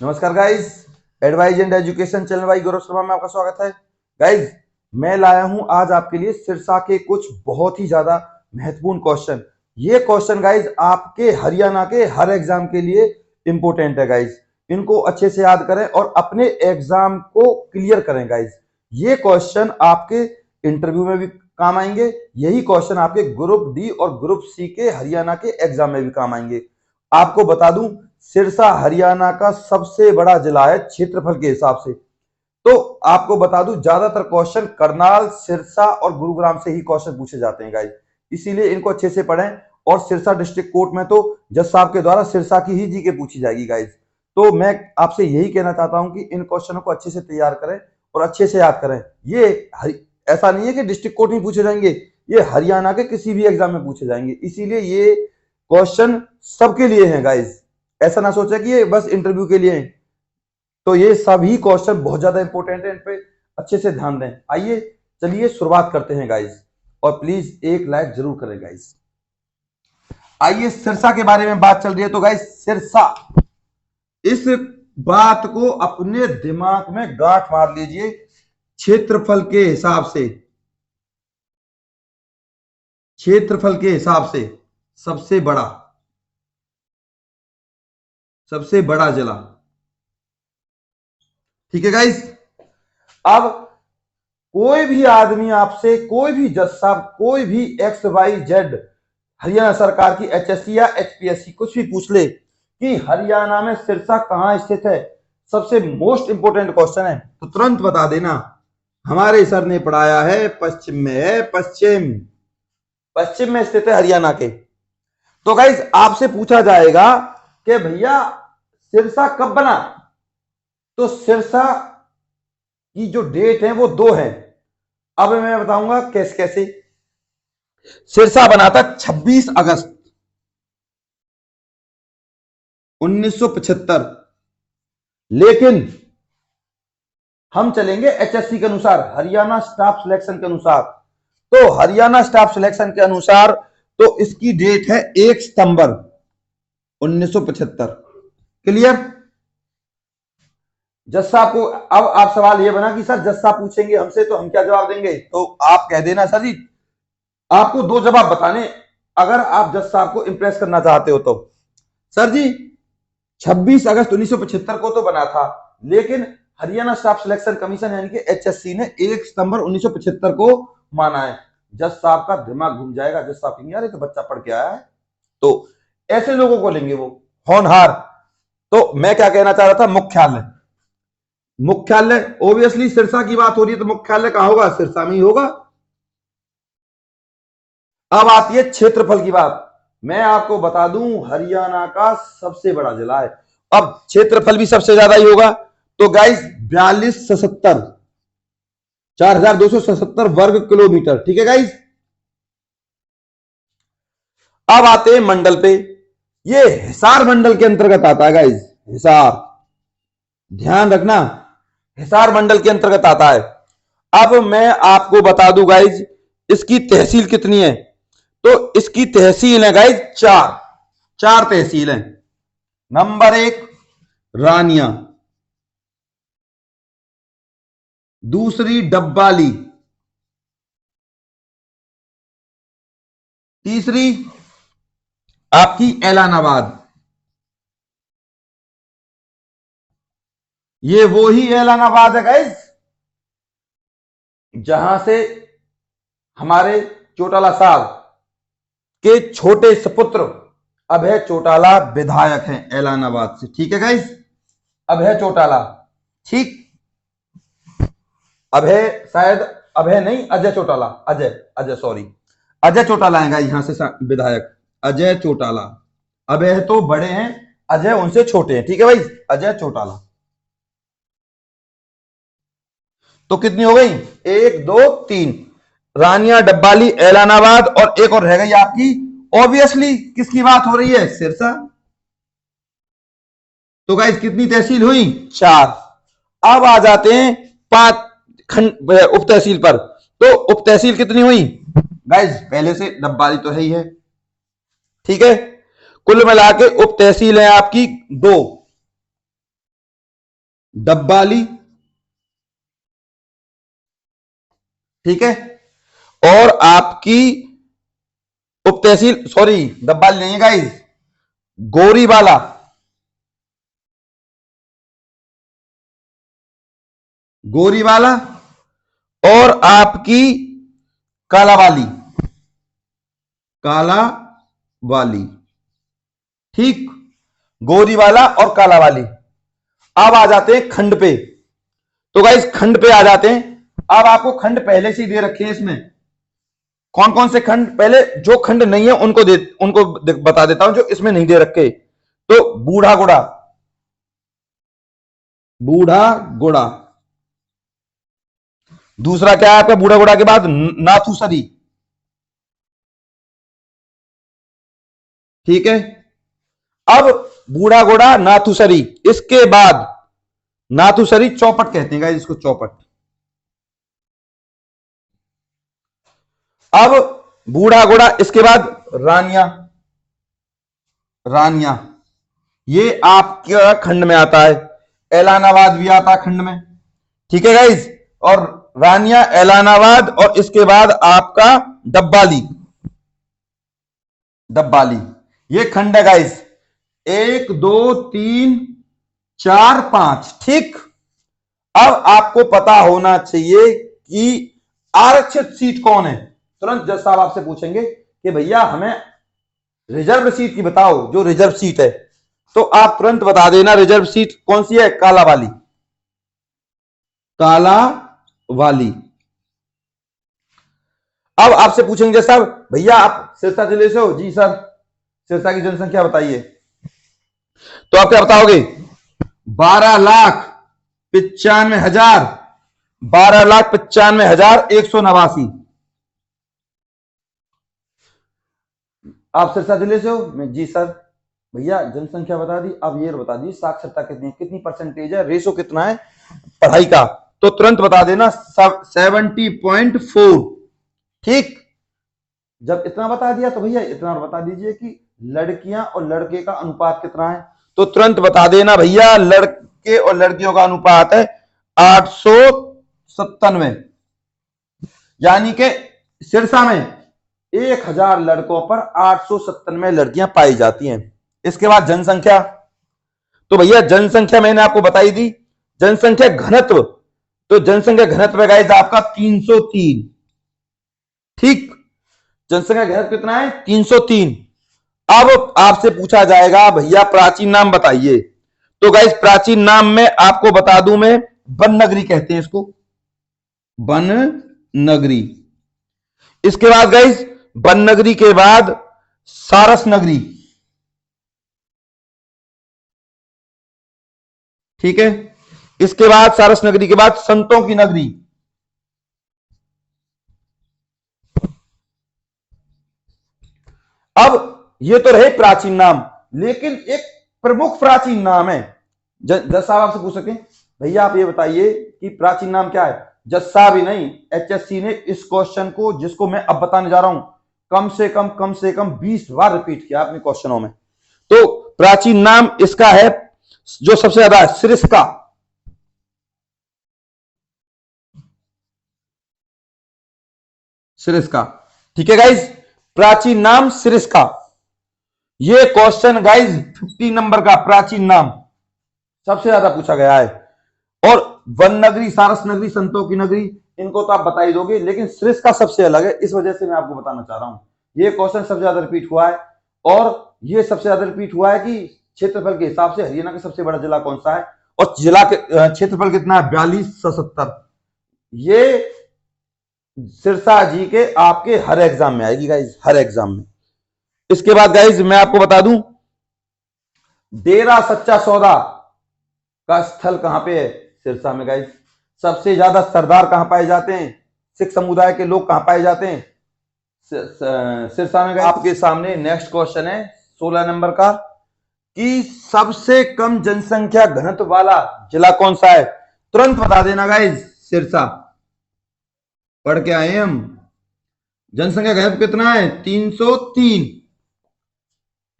नमस्कार guys, advise and education channel भाई गौरव शर्मा में आपका स्वागत है। गाइज, मैं लाया हूं आज आपके लिए सिरसा के कुछ बहुत ही ज्यादा महत्वपूर्ण क्वेश्चन। ये क्वेश्चन गाइज आपके हरियाणा के हर एग्जाम के लिए इंपॉर्टेंट है गाइज। इनको अच्छे से याद करें और अपने एग्जाम को क्लियर करें गाइज। ये क्वेश्चन आपके इंटरव्यू में भी काम आएंगे। यही क्वेश्चन आपके ग्रुप डी और ग्रुप सी के हरियाणा के एग्जाम में भी काम आएंगे। आपको बता दूं, सिरसा हरियाणा का सबसे बड़ा जिला है क्षेत्रफल के हिसाब से। तो आपको बता दूं, ज्यादातर क्वेश्चन करनाल, सिरसा और गुरुग्राम से ही क्वेश्चन पूछे जाते हैं गाइस। इसीलिए इनको अच्छे से पढ़ें। और सिरसा डिस्ट्रिक्ट कोर्ट में तो जज साहब के द्वारा सिरसा की ही जीके पूछी जाएगी गाइस। तो मैं आपसे यही कहना चाहता हूं कि इन क्वेश्चनों को अच्छे से तैयार करें और अच्छे से याद करें। ये ऐसा नहीं है कि डिस्ट्रिक्ट कोर्ट में पूछे जाएंगे, ये हरियाणा के किसी भी एग्जाम में पूछे जाएंगे। इसीलिए ये क्वेश्चन सबके लिए हैं गाइस। ऐसा ना सोचा कि ये बस इंटरव्यू के लिए है। तो ये सभी क्वेश्चन बहुत ज्यादा इंपॉर्टेंट है, इन पे अच्छे से ध्यान दें। आइए चलिए शुरुआत करते हैं गाइस, और प्लीज एक लाइक जरूर करें गाइस। आइए, सिरसा के बारे में बात चल रही है तो गाइस, सिरसा, इस बात को अपने दिमाग में गांठ मार लीजिए। क्षेत्रफल के हिसाब से, क्षेत्रफल के हिसाब से सबसे बड़ा जिला। ठीक है गाइस। अब कोई भी आदमी आपसे, कोई भी जज साहब, कोई भी एक्स वाई जेड हरियाणा सरकार की एचएससी या एचपीएससी कुछ भी पूछ ले कि हरियाणा में सिरसा कहां स्थित है, सबसे मोस्ट इंपोर्टेंट क्वेश्चन है, तो तुरंत बता देना हमारे सर ने पढ़ाया है पश्चिम में है, पश्चिम में स्थित है हरियाणा के। तो गाइस, आपसे पूछा जाएगा कि भैया सिरसा कब बना, तो सिरसा की जो डेट है वो 2 है। अब मैं बताऊंगा कैसे कैसे। सिरसा बना था 26 अगस्त 1975। लेकिन हम चलेंगे एचएससी के अनुसार, हरियाणा स्टाफ सिलेक्शन के अनुसार। तो हरियाणा स्टाफ सिलेक्शन के अनुसार तो इसकी डेट है 1 सितंबर 1975। क्लियर? जज साहब को अब आप सवाल ये बना कि सर जज साहब पूछेंगे हमसे तो हम क्या जवाब देंगे, तो आप कह देना सर जी आपको 2 जवाब बताने, अगर आप जज साहब को इंप्रेस करना चाहते हो तो। सर जी 26 अगस्त 1975 को तो बना था, लेकिन हरियाणा स्टाफ सिलेक्शन कमीशन यानी कि एचएससी ने 1 सितंबर 1975 को माना है। जज साहब का दिमाग घूम जाएगा। जज साहब कहेंगे यार ये तो बच्चा पढ़ के आया है। तो ऐसे लोगों को लेंगे वो होनहार। तो मैं क्या कहना चाह रहा था, मुख्यालय, मुख्यालय ऑब्वियसली सिरसा की बात हो रही है तो मुख्यालय कहां होगा, सिरसा में ही होगा। अब आती है क्षेत्रफल की बात। मैं आपको बता दूं, हरियाणा का सबसे बड़ा जिला है। अब क्षेत्रफल भी सबसे ज्यादा ही होगा। तो गाइस 4277, 4277 वर्ग किलोमीटर। ठीक है गाइस। अब आते हैं मंडल पे। ये हिसार मंडल के अंतर्गत आता है गाइस, हिसार, ध्यान रखना, हिसार मंडल के अंतर्गत आता है। अब मैं आपको बता दूं गाइज, इसकी तहसील कितनी है, तो इसकी तहसील है गाइज 4 तहसील है। नंबर 1 रानिया, दूसरी डब्बाली, तीसरी आपकी ऐलानाबाद। ये वो ही ऐलानाबाद है गाइज जहां से हमारे चौटाला साहब के छोटे सपुत्र अभय चौटाला विधायक हैं ऐलानाबाद से। ठीक है गाइज, अभय चौटाला। ठीक, अभय, शायद अभय नहीं, अजय चौटाला, अजय सॉरी, अजय चौटाला है गाइज यहां से विधायक, अजय चौटाला। अभय तो बड़े हैं, अजय उनसे छोटे हैं। ठीक है भाई, अजय चौटाला। तो कितनी हो गई, 1 2 3, रानिया, डब्बाली, ऐलानाबाद, और एक और रह गई आपकी। ऑब्वियसली किसकी बात हो रही है, सिरसा। तो गाइस कितनी तहसील हुई, 4। अब आ जाते हैं 5 खंड उप तहसील पर। तो उप तहसील कितनी हुई गाइस, पहले से डब्बाली तो है ही है। ठीक है, कुल मिला के उप तहसील है आपकी 2। डब्बाली, ठीक है, और आपकी उप तहसील, सॉरी डब्बाली नहीं है गाइस, गोरीवाला, गोरीवाला, और आपकी कालावाली, कालावाली, ठीक, गोरीवाला और कालावाली। अब आ जाते हैं खंड पे। तो गाइस खंड पे आ जाते हैं। अब आपको खंड पहले से ही दे रखे हैं इसमें। कौन कौन से खंड, पहले जो खंड नहीं है उनको बता देता हूं जो इसमें नहीं दे रखे। तो बूढ़ा गुड़ा, बूढ़ा गुड़ा, दूसरा क्या है आपका बूढ़ा गुड़ा के बाद नाथुसरी, ठीक है। अब बूढ़ा गुड़ा नाथुसरी, इसके बाद नाथुसरी चौपट कहते हैं गाइस इसको, चौपट। अब बूढ़ा गुड़ा, इसके बाद रानिया, रानिया, ये आपके खंड में आता है। एलानाबाद भी आता है खंड में, ठीक है गाइस। और रानिया, एलानाबाद, और इसके बाद आपका डब्बाली, डब्बाली, ये खंड है गाइस। 1 2 3 4 5, ठीक। अब आपको पता होना चाहिए कि आरक्षित सीट कौन है। तुरंत जज साहब आपसे पूछेंगे कि भैया हमें रिजर्व सीट की बताओ, जो रिजर्व सीट है, तो आप तुरंत बता देना रिजर्व सीट कौन सी है, कालावाली, कालावाली। अब आपसे पूछेंगे साहब भैया आप सिरसा जिले से हो, जी सर। सिरसा की जनसंख्या बताइए, तो आप क्या बताओगे, 12,95,000, 12,95,189। आप सिरसा जिले से हो, मैं जी सर। भैया जनसंख्या बता दी, अब ये बता दी साक्षरता कितनी है, कितनी परसेंटेज है, रेशो कितना है पढ़ाई का, तो तुरंत बता देना 70.4, ठीक। जब इतना बता दिया तो भैया इतना बता दीजिए कि लड़कियां और लड़के का अनुपात कितना है, तो तुरंत बता देना भैया लड़के और लड़कियों का अनुपात है 897, यानी कि सिरसा में 1,000 लड़कों पर 897 लड़कियां पाई जाती हैं। इसके बाद जनसंख्या, तो भैया जनसंख्या मैंने आपको बताई दी। जनसंख्या घनत्व, तो जनसंख्या घनत्व गाइस आपका 303, ठीक। जनसंख्या घनत्व कितना है, 303। अब आपसे पूछा जाएगा भैया प्राचीन नाम बताइए, तो गाइस प्राचीन नाम में आपको बता दूं मैं, वन नगरी कहते हैं इसको, वन नगरी। इसके बाद गाइस वन नगरी के बाद सारस नगरी, ठीक है। इसके बाद सारस नगरी के बाद संतों की नगरी, अब ये तो रहे प्राचीन नाम, लेकिन एक प्रमुख प्राचीन नाम है। जज साहब आपसे पूछ सकते हैं भैया आप ये बताइए कि प्राचीन नाम क्या है। जज साहब ही नहीं, एचएससी ने इस क्वेश्चन को, जिसको मैं अब बताने जा रहा हूं, कम से कम 20 बार रिपीट किया अपने क्वेश्चनों में। तो प्राचीन नाम इसका है जो सबसे ज्यादा है, सिरिस्का, सिरिस्का, ठीक है गाइज। प्राचीन नाम सिरिस्का, ये क्वेश्चन गाइज 50 नंबर का प्राचीन नाम सबसे ज्यादा पूछा गया है। और वन नगरी, सारस नगरी, संतों की नगरी, इनको तो आप बता ही दोगे, लेकिन सिरिस्का सबसे अलग है, इस वजह से मैं आपको बताना चाह रहा हूं। ये क्वेश्चन सबसे ज्यादा रिपीट हुआ है, और ये सबसे ज्यादा रिपीट हुआ है कि क्षेत्रफल के हिसाब से हरियाणा का सबसे बड़ा जिला कौन सा है, और जिला के क्षेत्रफल कितना है, 4270। ये सिरसा जी के आपके हर एग्जाम में आएगी गाइज, हर एग्जाम में। इसके बाद गाइज मैं आपको बता दूं, डेरा सच्चा सौदा का स्थल कहां पे है, सिरसा में गाइज। सबसे ज्यादा सरदार कहां पाए जाते हैं, सिख समुदाय के लोग कहां पाए जाते हैं, सिरसा में। आपके सामने नेक्स्ट क्वेश्चन है 16 नंबर का, कि सबसे कम जनसंख्या घनत्व वाला जिला कौन सा है, तुरंत बता देना गाइज, सिरसा। पढ़ के आए हम, जनसंख्या घनत्व कितना है, 303,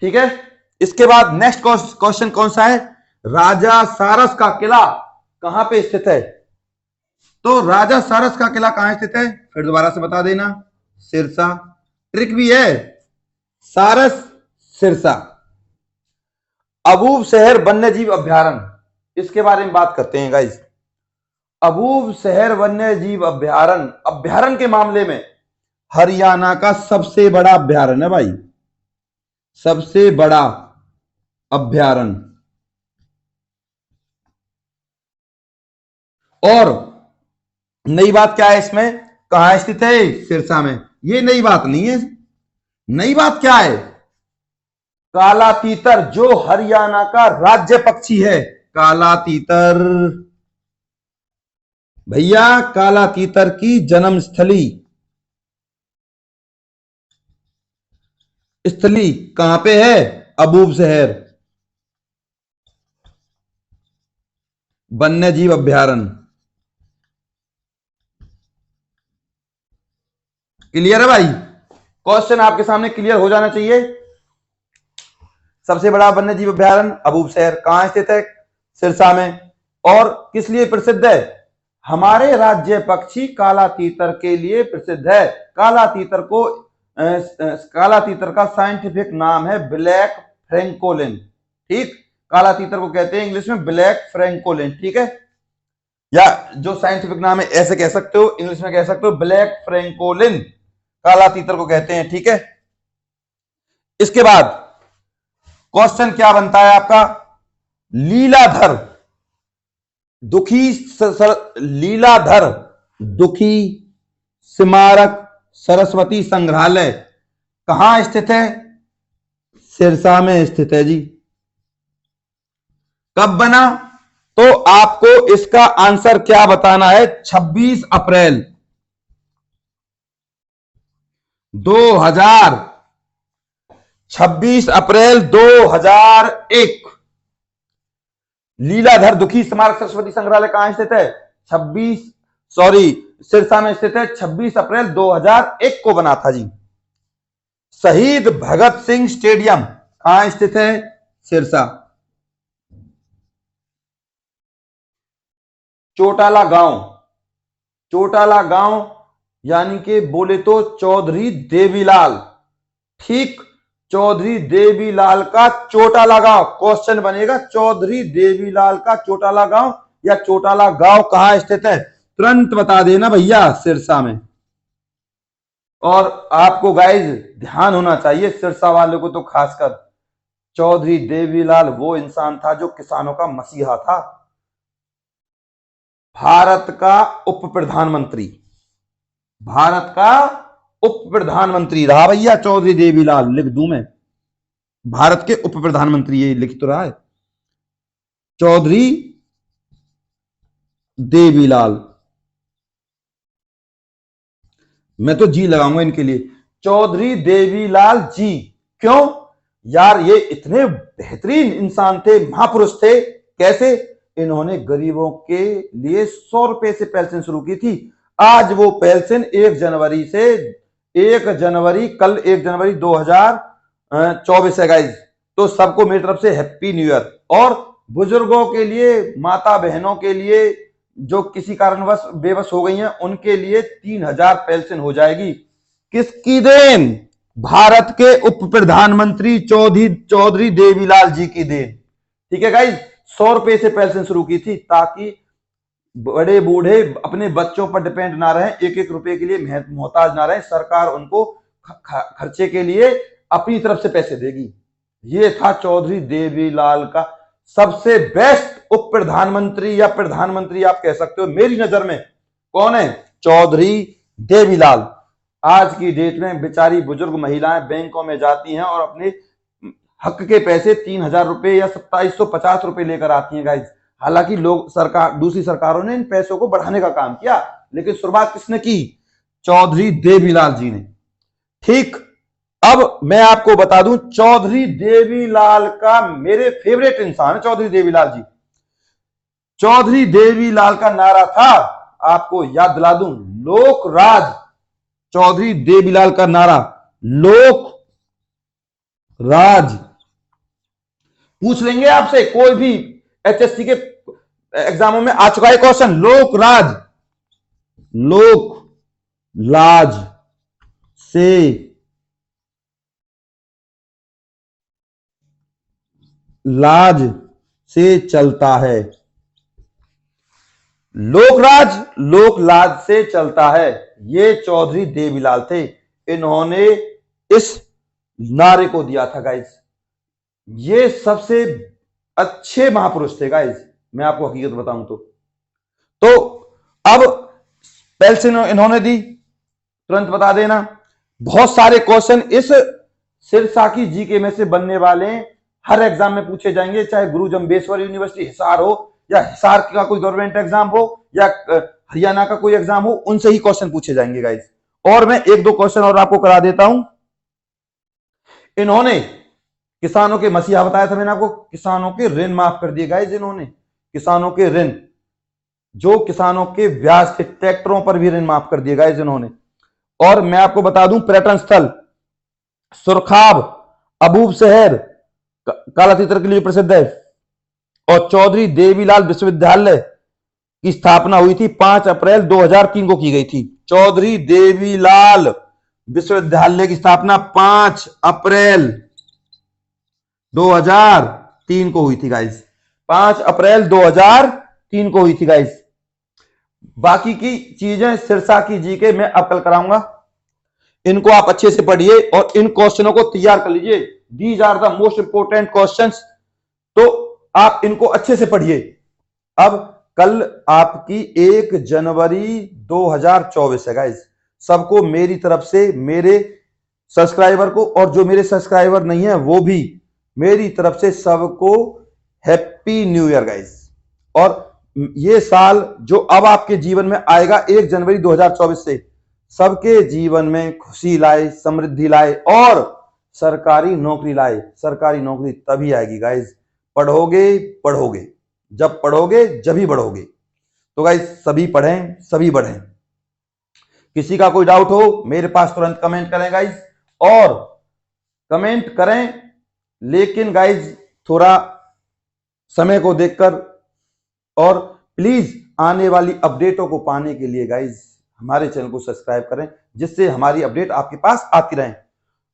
ठीक है। इसके बाद नेक्स्ट क्वेश्चन कौन सा है, राजा सारस का किला कहां पे स्थित है? तो राजा सारस का किला कहां स्थित है? फिर दोबारा से बता देना। सिरसा। ट्रिक भी है। सारस, सिरसा। अबूब शहर वन्य जीव अभ्यारण्य, इसके बारे में बात करते हैं गाइस। अबूब शहर वन्य जीव अभ्यारण्य, अभ्यारण्य के मामले में हरियाणा का सबसे बड़ा अभ्यारण्य है भाई, सबसे बड़ा अभ्यारण्य। और नई बात क्या है इसमें? कहां स्थित है? सिरसा में। ये नई बात नहीं है। नई बात क्या है? काला तीतर जो हरियाणा का राज्य पक्षी है, काला तीतर भैया, काला तीतर की जन्म स्थली स्थली कहां पे है? अबूब शहर वन्य जीव अभ्यारण्य। क्लियर है भाई? क्वेश्चन आपके सामने क्लियर हो जाना चाहिए। सबसे बड़ा वन्य जीव अभ्यारण्य अबूब शहर कहां स्थित है? सिरसा में। और किस लिए प्रसिद्ध है? हमारे राज्य पक्षी काला तीतर के लिए प्रसिद्ध है। काला तीतर को काला तीतर का साइंटिफिक नाम है ब्लैक फ्रैंकोलिन। ठीक, काला तीतर को कहते हैं इंग्लिश में ब्लैक फ्रैंकोलिन। ठीक है, या जो साइंटिफिक नाम है ऐसे कह सकते हो, इंग्लिश में कह सकते हो ब्लैक फ्रैंकोलिन, काला तीतर को कहते हैं। ठीक है, इसके बाद क्वेश्चन क्या बनता है आपका? लीलाधर दुखी लीलाधर दुखी स्मारक सरस्वती संग्रहालय कहां स्थित है? सिरसा में स्थित है जी। कब बना? तो आपको इसका आंसर क्या बताना है? 26 अप्रैल 2000, 26 अप्रैल 2001। लीलाधर दुखी स्मारक सरस्वती संग्रहालय कहां स्थित है? 26 सॉरी सिरसा में स्थित है। 26 अप्रैल 2001 को बना था जी। शहीद भगत सिंह स्टेडियम कहां स्थित है? सिरसा। चोटाला गांव, चोटाला गांव यानी कि बोले तो चौधरी देवीलाल। ठीक, चौधरी देवीलाल का चोटाला गांव। क्वेश्चन बनेगा चौधरी देवीलाल का चोटाला गांव या चोटाला गांव कहां स्थित है? तुरंत बता देना भैया। सिरसा में। और आपको गाइज ध्यान होना चाहिए सिरसा वालों को तो खासकर, चौधरी देवीलाल वो इंसान था जो किसानों का मसीहा था। भारत का उप प्रधानमंत्री, भारत का उप प्रधानमंत्री रहा भैया चौधरी देवीलाल। लिख दूं मैं, भारत के उप प्रधानमंत्री, ये लिख तो रहा है चौधरी देवीलाल। मैं तो जी लगाऊंगा इनके लिए, चौधरी देवीलाल जी। क्यों यार? ये इतने बेहतरीन इंसान थे, महापुरुष थे। कैसे? इन्होंने गरीबों के लिए 100 रुपए से पेंशन शुरू की थी। आज वो पेंशन 1 जनवरी से 1 जनवरी कल 1 जनवरी 2024 है गाइज। तो सबको मेरी तरफ से हैप्पी न्यू ईयर। और बुजुर्गों के लिए, माता बहनों के लिए जो किसी कारणवश बेबस हो गई हैं, उनके लिए 3000 पेंशन हो जाएगी। किसकी देन? भारत के उप प्रधानमंत्री चौधरी देवीलाल जी की देन। ठीक है गाइज, 100 रुपए से पेंशन शुरू की थी ताकि बड़े बूढ़े अपने बच्चों पर डिपेंड ना रहे, एक एक रुपए के लिए मोहताज ना रहे। सरकार उनको खर्चे के लिए अपनी तरफ से पैसे देगी। ये था चौधरी देवीलाल का सबसे बेस्ट उप प्रधानमंत्री या प्रधानमंत्री आप कह सकते हो मेरी नजर में। कौन है? चौधरी देवीलाल। आज की डेट में बेचारी बुजुर्ग महिलाएं बैंकों में जाती हैं और अपने हक के पैसे 3000 रुपए या 2750 रुपए लेकर आती हैं गाइज। हालांकि लोग सरकार, दूसरी सरकारों ने इन पैसों को बढ़ाने का काम किया, लेकिन शुरुआत किसने की? चौधरी देवीलाल जी ने। ठीक, अब मैं आपको बता दूं चौधरी देवीलाल का मेरे फेवरेट इंसान है चौधरी देवीलाल जी। चौधरी देवीलाल का नारा था, आपको याद दिला दूं, लोक राज। चौधरी देवीलाल का नारा लोक राज। पूछ लेंगे आपसे कोई भी एचएससी के एग्जामों में आ चुका है क्वेश्चन। लोक लाज से लाज से चलता है। लोक लाज से चलता है, ये चौधरी देवीलाल थे। इन्होंने इस नारे को दिया था गाइस। ये सबसे अच्छे महापुरुष थे गाइस, मैं आपको हकीकत बताऊं तो अब पहले से इन्होंने दी, तुरंत बता देना। बहुत सारे क्वेश्चन इस सिरसा की जीके में से बनने वाले हैं, हर एग्जाम में पूछे जाएंगे, चाहे गुरु जम्बेश्वर यूनिवर्सिटी हिसार हो या हिसार का कोई गवर्नमेंट एग्जाम हो या हरियाणा का कोई एग्जाम हो, उनसे ही क्वेश्चन पूछे जाएंगे गाइस। और मैं एक दो क्वेश्चन और आपको करा देता हूं। इन्होंने किसानों के मसीहा बताया था मैंने आपको, किसानों के ऋण माफ कर दिए गाइस। इन्होंने किसानों के ऋण, जो किसानों के ब्याज थे, ट्रैक्टरों पर भी ऋण माफ कर दिए गाइस इन्होंने। और मैं आपको बता दूं, पर्यटन स्थल सुरखाब अबूब शहर काला तीतर के लिए प्रसिद्ध है। और चौधरी देवीलाल विश्वविद्यालय की स्थापना हुई थी 5 अप्रैल 2003 को की गई थी। चौधरी देवीलाल विश्वविद्यालय की स्थापना 5 अप्रैल 2003 को हुई थी गाइस। 5 अप्रैल 2003 को हुई थी गाइस। बाकी की चीजें सिरसा की जीके मैं अब कल कराऊंगा, इनको आप अच्छे से पढ़िए और इन क्वेश्चनों को तैयार कर लीजिए। These are the most important questions, तो आप इनको अच्छे से पढ़िए। अब कल आपकी 1 जनवरी 2024 है गाइस। सबको मेरी तरफ से, मेरे सब्सक्राइबर को और जो मेरे सब्सक्राइबर नहीं है वो भी, मेरी तरफ से सबको हैप्पी न्यू ईयर गाइस। और ये साल जो अब आपके जीवन में आएगा 1 जनवरी 2024 से, सबके जीवन में खुशी लाए, समृद्धि लाए और सरकारी नौकरी लाए। सरकारी नौकरी तभी आएगी गाइस, पढ़ोगे, जब पढ़ोगे जब ही बढ़ोगे। तो गाइस सभी पढ़ें, सभी बढ़ें। किसी का कोई डाउट हो मेरे पास तुरंत कमेंट करें गाइस, और कमेंट करें, लेकिन गाइस थोड़ा समय को देखकर, और प्लीज आने वाली अपडेटों को पाने के लिए गाइस हमारे चैनल को सब्सक्राइब करें, जिससे हमारी अपडेट आपके पास आती रहे।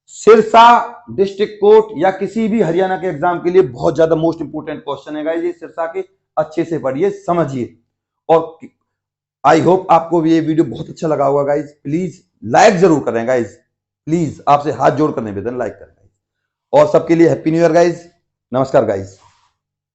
सिरसा डिस्ट्रिक्ट कोर्ट या किसी भी हरियाणा के एग्जाम के लिए बहुत ज्यादा मोस्ट इंपोर्टेंट क्वेश्चन है गाइस ये सिरसा के। अच्छे से पढ़िए, समझिए। और आई होप आपको ये वीडियो बहुत अच्छा लगा होगा गाइस। प्लीज लाइक जरूर करें गाइस, प्लीज आपसे हाथ जोड़कर निवेदन, लाइक करें गाइस। और सबके लिए हैप्पी न्यू ईयर गाइस। नमस्कार गाइस।